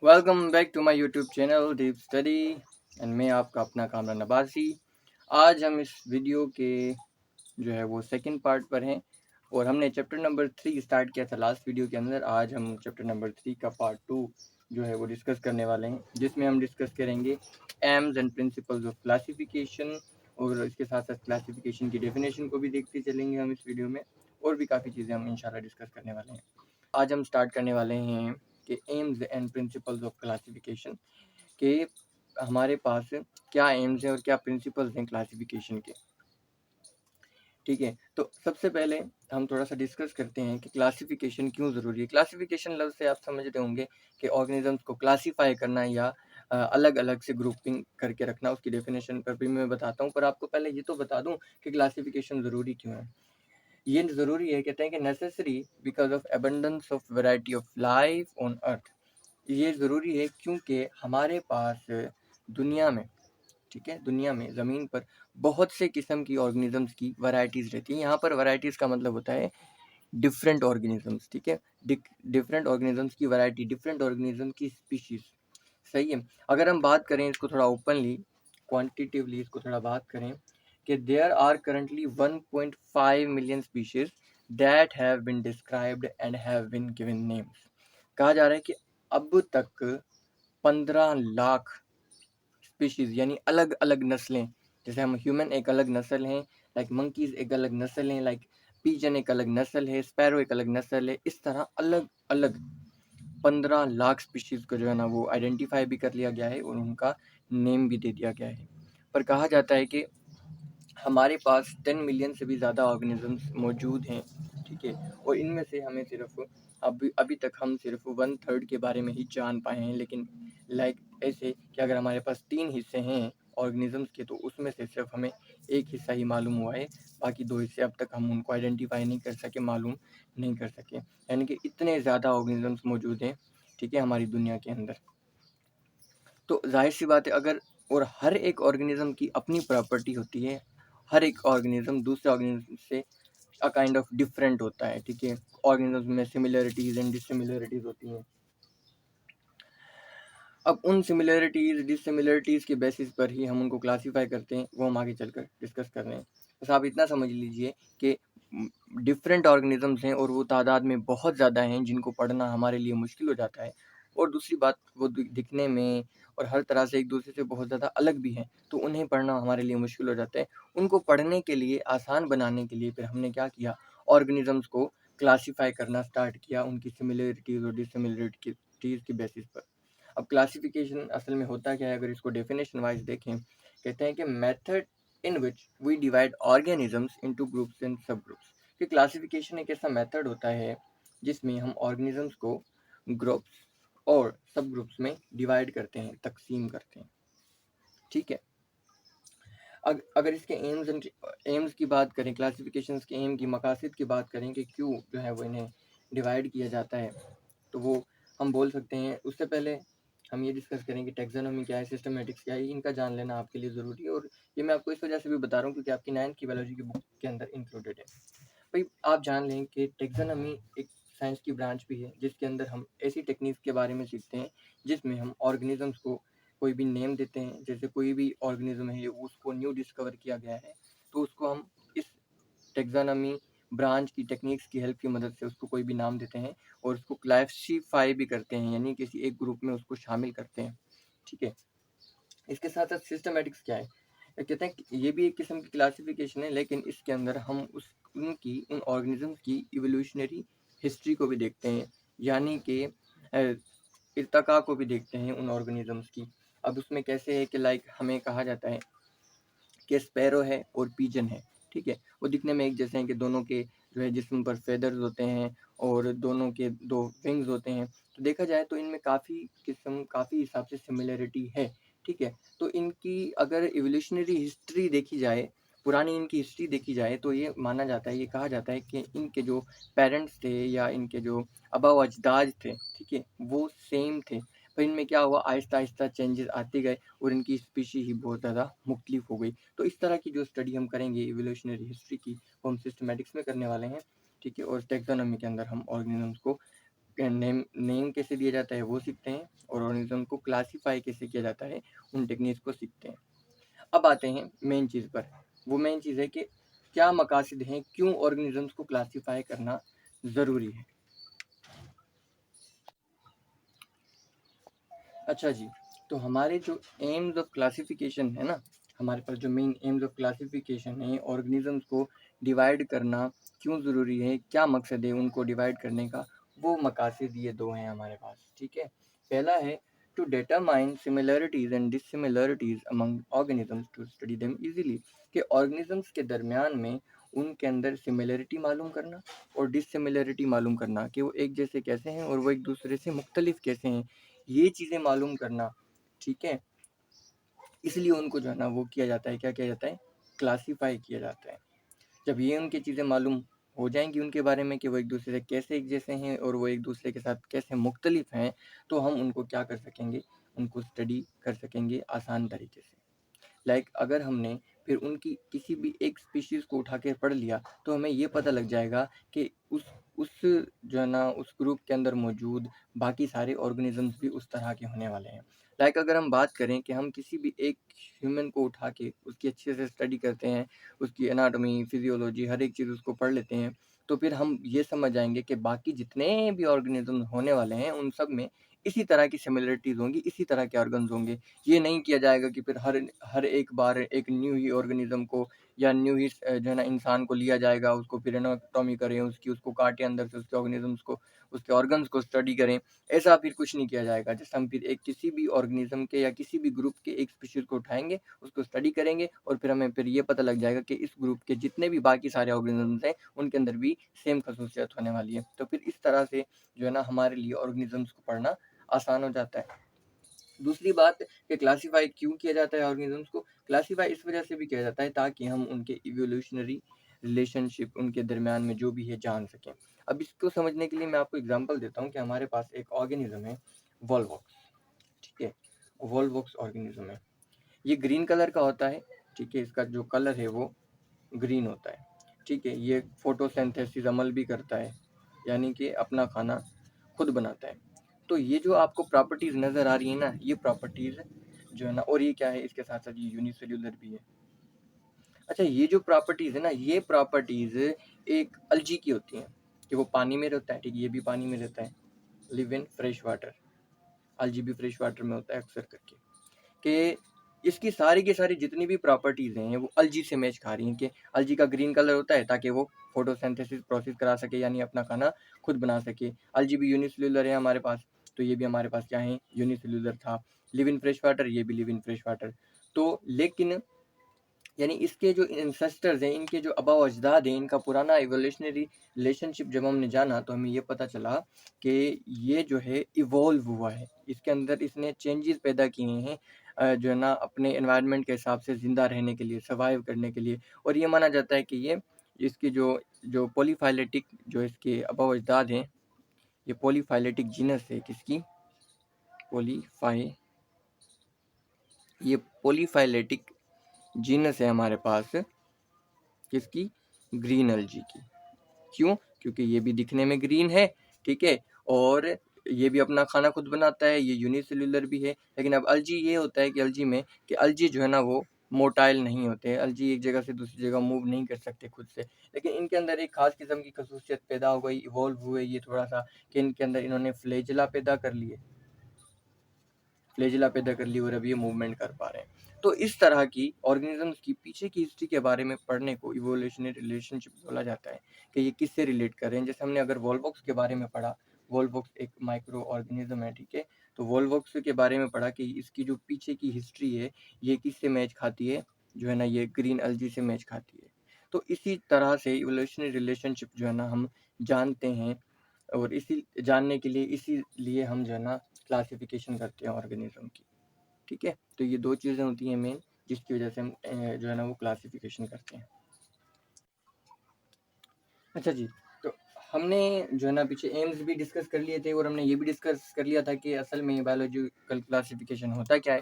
Welcome back to my YouTube channel deep study and मैं आपका अपना कामरान नबासी। आज हम इस वीडियो के जो है वो सेकंड पार्ट पर हैं और हमने चैप्टर नंबर 3 स्टार्ट किया था लास्ट वीडियो के अंदर। आज हम चैप्टर नंबर 3 का पार्ट 2 जो है वो डिस्कस करने वाले हैं, जिसमें हम डिस्कस करेंगे AIIMS and principles of classification और इसके साथ साथ क्लासिफिकेशन की डेफिनेशन को भी देखते चलेंगे हम इस वीडियो में, और भी काफ़ी चीज़ें हम इंशाल्लाह डिस्कस करने वाले हैं। आज हम स्टार्ट करने वाले हैं कि AIIMS and principles of classification के हमारे पास क्या एम्स हैं और क्या प्रिंसिपल्स हैं क्लासिफिकेशन के। ठीक है, तो सबसे पहले हम थोड़ा सा डिस्कस करते हैं कि क्लासिफिकेशन क्यों ज़रूरी है। क्लासिफिकेशन लफ्ज़ से आप समझते होंगे कि ऑर्गेनिजम्स को क्लासीफाई करना या अलग अलग से ग्रुपिंग करके रखना। उसकी डेफिनेशन पर भी मैं बताता हूँ, पर आपको पहले ये तो बता दूँ कि क्लासिफिकेशन ज़रूरी क्यों है। ये ज़रूरी है, कहते हैं कि necessary because of abundance of variety of life on earth. ये ज़रूरी है क्योंकि हमारे पास दुनिया में, ठीक है, दुनिया में ज़मीन पर बहुत से किस्म की ऑर्गेनिजम्स की वैरायटीज़ रहती हैं। यहाँ पर वैरायटीज़ का मतलब होता है डिफरेंट ऑर्गेनिजम्स, ठीक है, डिफरेंट ऑर्गेनिजम्स की वैरायटी, डिफरेंट ऑर्गेनिज्म की स्पीशीज़। सही है। अगर हम बात करें इसको थोड़ा ओपनली क्वांटिटिवली इसको थोड़ा बात करें कि there are currently 1.5 million species that have been described and have been given names. कहा जा रहा है कि अब तक 15 लाख स्पीशीज यानी अलग अलग नस्लें, जैसे हम ह्यूमन एक अलग नस्ल हैं, लाइक मंकीज एक अलग नस्ल हैं, लाइक पीजन एक अलग नस्ल है, स्पैरो एक अलग नस्ल है, इस तरह अलग अलग 15 लाख स्पीशीज को जो है ना वो आइडेंटिफाई भी कर लिया गया है और उनका नेम भी दे दिया गया है। पर कहा जाता है कि हमारे पास 10 मिलियन से भी ज़्यादा ऑर्गेनिजम्स मौजूद हैं, ठीक है, और इनमें से हमें सिर्फ अभी तक हम सिर्फ 1/3 के बारे में ही जान पाए हैं। लेकिन लाइक ऐसे कि अगर हमारे पास 3 हिस्से हैं ऑर्गेनिजम्स के, तो उसमें से सिर्फ हमें एक हिस्सा ही मालूम हुआ है, बाकी 2 हिस्से अब तक हम उनको आइडेंटिफाई नहीं कर सके, मालूम नहीं कर सके। यानी कि इतने ज़्यादा ऑर्गेनिजम्स मौजूद हैं, ठीक है, हमारी दुनिया के अंदर। तो जाहिर सी बात है, अगर और हर एक ऑर्गेनिज्म की अपनी प्रॉपर्टी होती है, हर एक ऑर्गेनिज्म दूसरे ऑर्गेनिज्म से अ काइंड ऑफ डिफरेंट होता है, ठीक है। ऑर्गेनिज्म में सिमिलरिटीज एंड डिसिमिलरिटीज होती हैं। अब उन सिमिलरिटीज डिसिमिलरिटीज के बेसिस पर ही हम उनको क्लासीफाई करते हैं, वो हम आगे चलकर डिस्कस कर रहे हैं। बस आप इतना समझ लीजिए कि डिफरेंट ऑर्गेनिजम्स हैं और वो तादाद में बहुत ज़्यादा हैं, जिनको पढ़ना हमारे लिए मुश्किल हो जाता है। और दूसरी बात, वो दिखने में और हर तरह से एक दूसरे से बहुत ज़्यादा अलग भी हैं, तो उन्हें पढ़ना हमारे लिए मुश्किल हो जाता है। उनको पढ़ने के लिए, आसान बनाने के लिए फिर हमने क्या किया, ऑर्गेनिजम्स को क्लासीफाई करना स्टार्ट किया उनकी सिमिलरिटीज़ और डिसिमिलरिटीज़ की बेसिस पर। अब क्लासिफिकेशन असल में होता क्या है, अगर इसको डेफिनेशन वाइज देखें, कहते हैं कि method in which we divide organisms into groups and sub groups. कि क्लासिफिकेशन एक ऐसा मेथड होता है जिसमें हम ऑर्गेनिजम्स को ग्रुप्स और सब ग्रुप्स में डिवाइड करते हैं, तकसीम करते हैं, ठीक है। अगर इसके एम्स की बात करें, क्लासिफिकेशन के एम की, मकासद की बात करें कि क्यों जो है वो इन्हें डिवाइड किया जाता है, तो वो हम बोल सकते हैं। उससे पहले हम ये डिस्कस करें कि टैक्सोनॉमी क्या है, सिस्टमेटिक्स क्या है, इनका जान लेना आपके लिए ज़रूरी है। और ये मैं आपको इस वजह से भी बता रहा हूँ क्योंकि आपकी 9th की बायोलॉजी की बुक के अंदर इंक्लूडेड है। भाई आप जान लें कि टैक्सोनॉमी एक साइंस की ब्रांच भी है, जिसके अंदर हम ऐसी टेक्निक्स के बारे में सीखते हैं जिसमें हम ऑर्गेनिजम्स को कोई भी नेम देते हैं। जैसे कोई भी ऑर्गेनिज्म है, उसको न्यू डिस्कवर किया गया है, तो उसको हम इस टैक्सोनॉमी ब्रांच की टेक्निक्स की हेल्प की मदद से उसको कोई भी नाम देते हैं और उसको क्लासिफाई भी करते हैं, यानी किसी एक ग्रुप में उसको शामिल करते हैं, ठीक है। इसके साथ साथ सिस्टमेटिक्स क्या है, कहते हैं कि ये भी एक किस्म की क्लासिफिकेशन है, लेकिन इसके अंदर हम उन ऑर्गेनिजम्स की इवोल्यूशनरी हिस्ट्री को भी देखते हैं, यानी कि इर्तका को भी देखते हैं उन ऑर्गेनिजम्स की। अब उसमें कैसे है कि लाइक हमें कहा जाता है कि स्पैरो है और पीजन है, ठीक है, वो दिखने में एक जैसे हैं कि दोनों के जो है जिस्म पर फेदर्स होते हैं और दोनों के 2 विंग्स होते हैं। तो देखा जाए तो इनमें काफ़ी हिसाब से सिमिलरिटी है, ठीक है। तो इनकी अगर इवोल्यूशनरी हिस्ट्री देखी जाए, पुरानी इनकी हिस्ट्री देखी जाए, तो ये माना जाता है, ये कहा जाता है कि इनके जो पेरेंट्स थे या इनके जो आबा अजदाद थे, ठीक है, वो सेम थे। पर इनमें क्या हुआ, आहिस्ता आहिस्ता चेंजेस आते गए और इनकी स्पीशी ही बहुत ज़्यादा मुख्तलिफ हो गई। तो इस तरह की जो स्टडी हम करेंगे इवोल्यूशनरी हिस्ट्री की, वो हम सिस्टमेटिक्स में करने वाले हैं, ठीक है। और टैक्सोनॉमी के अंदर हम ऑर्गेनिजम्स को नेम नेम कैसे दिया जाता है वो सीखते हैं, और ऑर्गेनिज्म को क्लासीफाई कैसे किया जाता है, उन टेक्निक्स को सीखते हैं। अब आते हैं मेन चीज़ पर। वो मेन चीज़ है कि क्या मकासद हैं, क्यों ऑर्गेनिजम्स को क्लासीफाई करना ज़रूरी है। अच्छा जी, तो हमारे जो एम्स ऑफ क्लासिफिकेशन है ना, हमारे पास जो मेन एम्स ऑफ क्लासिफिकेशन है, ऑर्गेनिजम्स को डिवाइड करना क्यों ज़रूरी है, क्या मकसद है उनको डिवाइड करने का, वो मकासद ये दो हैं हमारे पास। ठीक है, पहला है to determine similarities and dissimilarities among organisms to study them easily, कि ऑर्गेनिजम्स के दरमियान में उनके अंदर सिमिलरिटी मालूम करना और डिससिमिलरिटी मालूम करना, कि वो एक जैसे कैसे हैं और वो एक दूसरे से मुख्तलिफ कैसे हैं, ये चीज़ें मालूम करना। ठीक है, इसलिए उनको जो है ना वो किया जाता है, क्या किया जाता है, क्लासीफाई किया जाता है। जब ये उनकी चीज़ें मालूम हो जाएंगी उनके बारे में कि वो एक दूसरे से कैसे एक जैसे हैं और वो एक दूसरे के साथ कैसे मुख्तलिफ हैं, तो हम उनको क्या कर सकेंगे, उनको स्टडी कर सकेंगे आसान तरीके से। अगर हमने फिर उनकी किसी भी एक स्पीशीज़ को उठा के पढ़ लिया, तो हमें ये पता लग जाएगा कि उस जो है ना उस ग्रुप के अंदर मौजूद बाकी सारे ऑर्गेनिजम्स भी उस तरह के होने वाले हैं। अगर हम बात करें कि हम किसी भी एक ह्यूमन को उठा के उसकी अच्छे से स्टडी करते हैं, उसकी एनाटॉमी, फिजियोलॉजी, हर एक चीज़ उसको पढ़ लेते हैं, तो फिर हम ये समझ जाएंगे कि बाकी जितने भी ऑर्गेनिज्म होने वाले हैं उन सब में इसी तरह की सिमिलरिटीज़ होंगी, इसी तरह के ऑर्गन्स होंगे। ये नहीं किया जाएगा कि फिर हर एक बार एक न्यू ही ऑर्गेनिज्म को या न्यू ही जो है ना इंसान को लिया जाएगा, उसको फिर एनाटॉमी करें उसकी, उसको काटें अंदर से उसके ऑर्गेनिजम्स को, उसके ऑर्गन्स को स्टडी करें। ऐसा फिर कुछ नहीं किया जाएगा। जैसे हम फिर एक किसी भी ऑर्गेनिज्म के या किसी भी ग्रुप के एक स्पीशीज को उठाएंगे, उसको स्टडी करेंगे और फिर हमें फिर ये पता लग जाएगा कि इस ग्रुप के जितने भी बाकी सारे ऑर्गेनिजम्स हैं उनके अंदर भी सेम खसूसियत होने वाली है। तो फिर इस तरह से जो है ना हमारे लिए ऑर्गेनिजम्स को पढ़ना आसान हो जाता है। दूसरी बात कि क्लासीफाई क्यों किया जाता है ऑर्गेनिजम्स को, क्लासीफाई इस वजह से भी किया जाता है ताकि हम उनके इवोल्यूशनरी रिलेशनशिप उनके दरमियान में जो भी है जान सकें। अब इसको समझने के लिए मैं आपको एग्जांपल देता हूँ कि हमारे पास एक ऑर्गेनिज्म है वॉल्वॉक्स। ठीक है, वॉल्वॉक्स ऑर्गेनिज्म है, ये ग्रीन कलर का होता है। ठीक है, इसका जो कलर है वो ग्रीन होता है। ठीक है, ये फोटोसिंथेसिस अमल भी करता है, यानी कि अपना खाना खुद बनाता है। तो ये जो आपको प्रॉपर्टीज़ नज़र आ रही है ना, ये प्रॉपर्टीज़ जो है ना, और ये क्या है, इसके साथ साथ ये यूनिसेल्यूलर भी है। अच्छा, ये जो प्रॉपर्टीज़ है ना, ये प्रॉपर्टीज़ एक अलजी की होती हैं कि वो पानी में रहता है। ठीक है, ये भी पानी में रहता है, लिव इन फ्रेश वाटर। अलजी भी फ्रेश वाटर में होता है अक्सर करके, कि इसकी सारी की सारी जितनी भी प्रॉपर्टीज़ हैं वो अलजी से मैच खा रही हैं। कि अलजी का ग्रीन कलर होता है ताकि वो फोटोसिंथेसिस प्रोसेस करा सके, यानी अपना खाना खुद बना सके। अलजी भी यूनिसेल्यूलर है हमारे पास, तो ये भी हमारे पास क्या है, यूनिसेल्यूलर था। लिव इन फ्रेश वाटर, ये भी लिव इन फ्रेश वाटर। तो लेकिन यानी इसके जो इंसेस्टर्स हैं, इनके जो आबा अजदाद हैं, इनका पुराना इवोल्यूशनरी रिलेशनशिप जब हमने जाना तो हमें ये पता चला कि ये जो है इवॉल्व हुआ है, इसके अंदर इसने चेंजेस पैदा किए हैं जो है ना अपने एनवायरनमेंट के हिसाब से ज़िंदा रहने के लिए, सर्वाइव करने के लिए। और ये माना जाता है कि ये इसकी जो जो पॉलीफाइलेटिक जो इसके आबा अजदाद हैं, ये पॉलीफाइलेटिक जीनस है किसकी, ये पॉलीफाइलेटिक जीनस है हमारे पास किसकी, ग्रीन अलजी की। क्यों, क्योंकि ये भी दिखने में ग्रीन है। ठीक है, और ये भी अपना खाना खुद बनाता है, ये यूनिसेल्यूलर भी है। लेकिन अब अलजी ये होता है कि अलजी में कि अलजी जो है ना वो मोटाइल नहीं होते, अलजी एक जगह से दूसरी जगह मूव नहीं कर सकते खुद से। लेकिन इनके अंदर एक खास किस्म की खसूसियत पैदा हो गई, इवॉल्व हुए ये थोड़ा सा, कि इनके अंदर इन्होंने फ्लेजिला पैदा कर लिए, फ्लेजिला पैदा कर ली और अब ये मूवमेंट कर पा रहे हैं। तो इस तरह की ऑर्गेनिजम्स की पीछे की हिस्ट्री के बारे में पढ़ने को इवोल्यूशनरी रिलेशनशिप बोला जाता है, कि ये किससे रिलेट कर रहे हैं। जैसे हमने अगर वॉल्वॉक्स के बारे में पढ़ा, वॉल्वॉक्स एक माइक्रो ऑर्गेनिज्म है। ठीक है, तो वॉल्वॉक्स के बारे में पढ़ा कि इसकी जो पीछे की हिस्ट्री है ये किससे मैच खाती है, जो है ना ये ग्रीन अलजी से मैच खाती है। तो इसी तरह से इवोल्यूशनरी रिलेशनशिप जो है ना हम जानते हैं, और इसी जानने के लिए इसीलिए हम जो है ना क्लासिफिकेशन करते हैं ऑर्गेनिज्म की। ठीक है, तो ये दो चीज़ें होती हैं मेन, जिसकी वजह से हम जो है ना वो क्लासिफिकेशन करते हैं। अच्छा जी, तो हमने जो है ना पीछे एम्स भी डिस्कस कर लिए थे और हमने ये भी डिस्कस कर लिया था कि असल में बायोलॉजिकल क्लासिफिकेशन होता क्या है।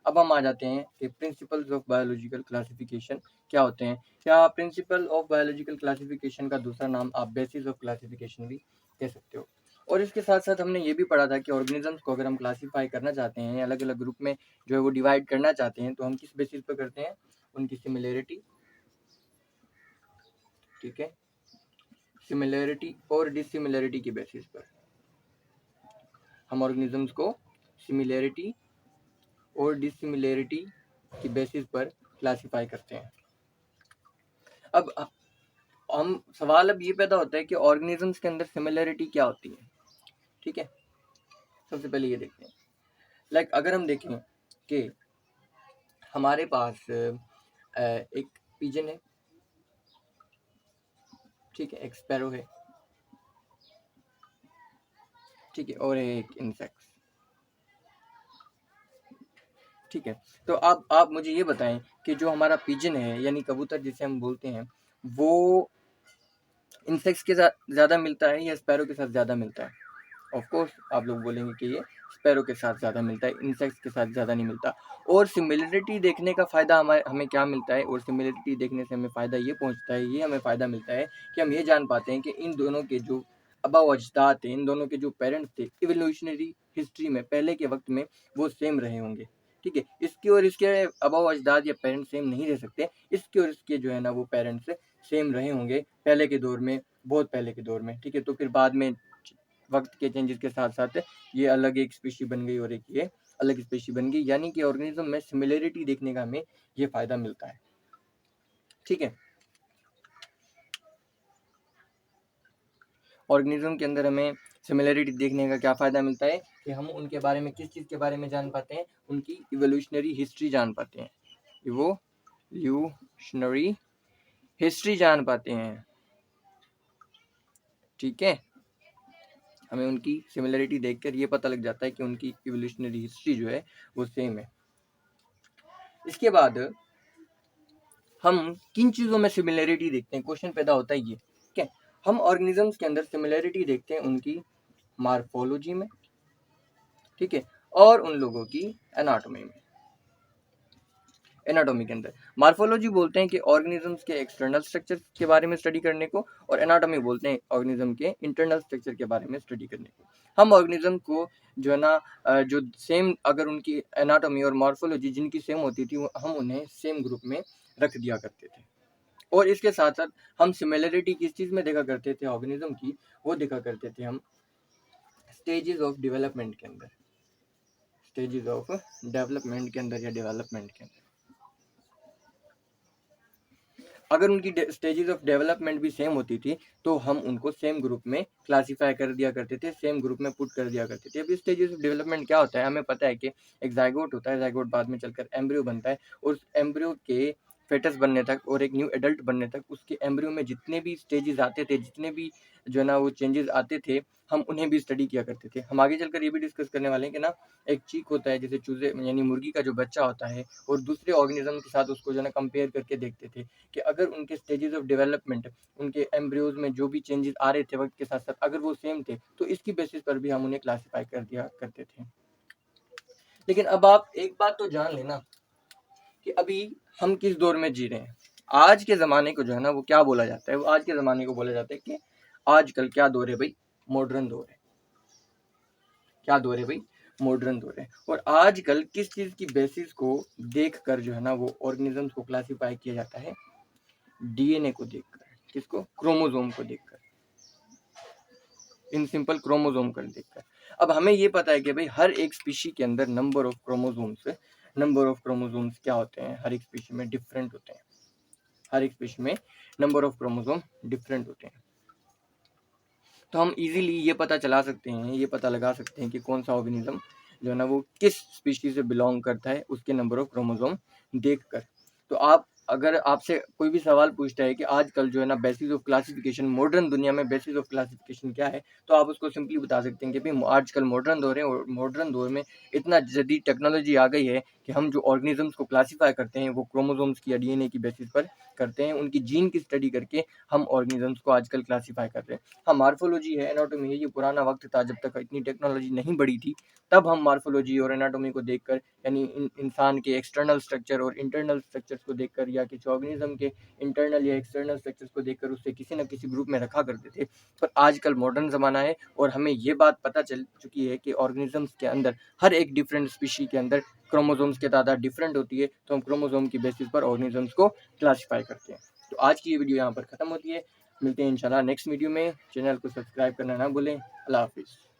अब हम आ जाते हैं कि प्रिंसिपल्स ऑफ बायोलॉजिकल क्लासिफिकेशन क्या होते हैं। क्या प्रिंसिपल ऑफ बायोलॉजिकल क्लासिफिकेशन का दूसरा नाम आप बेसिस ऑफ क्लासिफिकेशन भी कह सकते हो। और इसके साथ साथ हमने ये भी पढ़ा था कि ऑर्गेनिजम्स को अगर हम क्लासीफाई करना चाहते हैं, अलग अलग ग्रुप में जो है वो डिवाइड करना चाहते हैं, तो हम किस बेसिस पर करते हैं? उनकी सिमिलैरिटी, ठीक है, सिमिलैरिटी और डिसिमिलैरिटी की बेसिस पर हम ऑर्गेनिजम्स को सिमिलैरिटी और डिसिमिलैरिटी की बेसिस पर क्लासीफाई करते हैं। अब हम सवाल अब ये पैदा होता है कि ऑर्गेनिजम्स के अंदर सिमिलैरिटी क्या होती है, ठीक है। सबसे पहले ये देखते हैं, लाइक अगर हम देखें कि हमारे पास एक पिजन है, ठीक है, एक स्पैरो है, ठीक है, और एक इंसेक्ट, ठीक है। तो आप मुझे ये बताएं कि जो हमारा पिजन है यानी कबूतर जिसे हम बोलते हैं, वो इंसेक्ट्स के साथ ज़्यादा मिलता है या स्पैरो के साथ ज़्यादा मिलता है? ऑफ कोर्स आप लोग बोलेंगे कि ये स्पैरो के साथ ज़्यादा मिलता है, इंसेक्ट्स के साथ ज़्यादा नहीं मिलता। और सिमिलरिटी देखने का फ़ायदा हमें क्या मिलता है, और सिमिलरिटी देखने से हमें फ़ायदा ये पहुंचता है, ये हमें फ़ायदा मिलता है कि हम ये जान पाते हैं कि इन दोनों के जो अबाव अजदाद थे, इन दोनों के जो पेरेंट्स थे, इवोल्यूशनरी हिस्ट्री में पहले के वक्त में वो सेम रहे होंगे, ठीक है। इसके और इसके अबाव अजदाद या पेरेंट्स सेम नहीं रह सकते, इसके और इसके जो है ना वो पेरेंट्स सेम रहे होंगे पहले के दौर में, बहुत पहले के दौर में, ठीक है। तो फिर बाद में वक्त के चेंजेस के साथ साथ ये अलग एक स्पीशी बन गई और एक ये अलग स्पीशी बन गई, यानी कि ऑर्गेनिज्म में सिमिलरिटी देखने का हमें ये फायदा मिलता है, ठीक है। ऑर्गेनिज्म के अंदर हमें सिमिलरिटी देखने का क्या फायदा मिलता है कि हम उनके बारे में किस चीज के बारे में जान पाते हैं, उनकी इवोल्यूशनरी हिस्ट्री जान पाते हैं, इवोल्यूशनरी हिस्ट्री जान पाते हैं, ठीक है। हमें उनकी सिमिलरिटी देखकर ये पता लग जाता है कि उनकी इवोल्यूशनरी हिस्ट्री जो है वो सेम है। इसके बाद हम किन चीज़ों में सिमिलरिटी देखते हैं, क्वेश्चन पैदा होता है ये, ठीक है। हम ऑर्गेनिजम्स के अंदर सिमिलरिटी देखते हैं उनकी मार्फोलॉजी में, ठीक है, और उन लोगों की एनाटॉमी में। एनाटॉमी के अंदर मार्फोलॉजी बोलते हैं कि ऑर्गेनिजम्स के एक्सटर्नल स्ट्रक्चर के बारे में स्टडी करने को, और एनाटॉमी बोलते हैं ऑर्गेनिज्म के इंटरनल स्ट्रक्चर के बारे में स्टडी करने को। हम ऑर्गेनिज्म को जो है ना जो सेम, अगर उनकी एनाटॉमी और मार्फोलॉजी जिनकी सेम होती थी, हम उन्हें सेम ग्रुप में रख दिया करते थे। और इसके साथ साथ हम सिमिलरिटी किस चीज़ में देखा करते थे ऑर्गेनिज्म की, वो देखा करते थे हम स्टेजेस ऑफ डेवलपमेंट के अंदर, स्टेजेस ऑफ डेवलपमेंट के अंदर या डेवलपमेंट के अंदर। अगर उनकी स्टेजेस ऑफ डेवलपमेंट भी सेम होती थी तो हम उनको सेम ग्रुप में क्लासीफाई कर दिया करते थे, सेम ग्रुप में पुट कर दिया करते थे। अभी स्टेजेस ऑफ डेवलपमेंट क्या होता है, हमें पता है कि एक जाइगोट होता है, जाइगोट बाद में चलकर एम्ब्रियो बनता है, और उस एम्ब्रियो के फेटस बनने तक और एक न्यू एडल्ट बनने तक उसके एम्ब्रियो में जितने भी स्टेजेस आते थे, जितने भी जो है ना वो चेंजेस आते थे, हम उन्हें भी स्टडी किया करते थे। हम आगे चलकर ये भी डिस्कस करने वाले हैं कि ना एक चीक होता है, जैसे चूजे यानी मुर्गी का जो बच्चा होता है, और दूसरे ऑर्गेनिज्म के साथ उसको जो है ना कंपेयर करके देखते थे कि अगर उनके स्टेजेस ऑफ डेवलपमेंट, उनके एम्ब्रियोज में जो भी चेंजेस आ रहे थे वक्त के साथ साथ, अगर वो सेम थे तो इसकी बेसिस पर भी हम उन्हें क्लासीफाई कर दिया करते थे। लेकिन अब आप एक बात तो जान लेना कि अभी हम किस दौर में जी रहे हैं। आज के ज़माने को जो है ना वो क्या बोला जाता है, वो आज के ज़माने को बोला जाता है कि आजकल क्या दौर है भाई, मॉडर्न दौर है। क्या दौर है भाई, मॉडर्न दौर है। और आजकल किस चीज़ की बेसिस को देख कर जो है ना वो ऑर्गेनिजम्स को क्लासीफाई किया जाता है, डीएनए को देखकर, किसको, क्रोमोसोम को देखकर, इन सिंपल क्रोमोसोम को देखकर। अब हमें ये पता है कि भाई हर एक स्पीशी के अंदर नंबर ऑफ क्रोमोसोम्स क्या होते हैं, हर एक स्पीशी में डिफरेंट होते हैं, हर एक स्पीशी में नंबर ऑफ क्रोमोसोम डिफरेंट होते हैं। तो हम इजीली ये पता चला सकते हैं, ये पता लगा सकते हैं कि कौन सा ऑर्गेनिज्म जो है ना वो किस स्पीशीज से बिलोंग करता है उसके नंबर ऑफ क्रोमोसोम देखकर। तो आप अगर आपसे कोई भी सवाल पूछता है कि आजकल जो है ना बेसिस ऑफ क्लासिफिकेशन, मॉडर्न दुनिया में बेसिस ऑफ क्लासिफिकेशन क्या है, तो आप उसको सिंपली बता सकते हैं कि भाई आजकल मॉडर्न दौर है, और मॉडर्न दौर में इतना जदीद टेक्नोलॉजी आ गई है कि हम जो ऑर्गेनिजम्स को क्लासीफाई करते हैं वो क्रोमोसोम्स की या डीएनए की बेसिस पर करते हैं, उनकी जीन की स्टडी करके हम ऑर्गेनिजम्स को आजकल क्लासीफाई कर रहे हैं। हाँ, मार्फोलॉजी है, एनाटॉमी है, ये पुराना वक्त था जब तक इतनी टेक्नोलॉजी नहीं बढ़ी थी, तब हम मार्फोलॉजी और एनाटॉमी को देखकर यानी इंसान के एक्सटर्नल स्ट्रक्चर और इंटरनल स्ट्रक्चर्स को देखकर या किसी ऑर्गेनिज्म के इंटरनल या एक्सटर्नल स्ट्रक्चर्स को देखकर उससे किसी न किसी ग्रुप में रखा करते थे। पर आजकल मॉडर्न ज़माना है और हमें ये बात पता चल चुकी है कि ऑर्गेनिजम्स के अंदर हर एक डिफरेंट स्पीशी के अंदर क्रोमोसोम्स की तादाद डिफरेंट होती है, तो हम क्रोमोसोम की बेसिस पर ऑर्गेनिजम्स को क्लासीफाई करते हैं। तो आज की ये वीडियो यहाँ पर ख़त्म होती है। मिलते हैं इंशाल्लाह नेक्स्ट वीडियो में। चैनल को सब्सक्राइब करना ना भूलें। अल्लाह हाफिज़।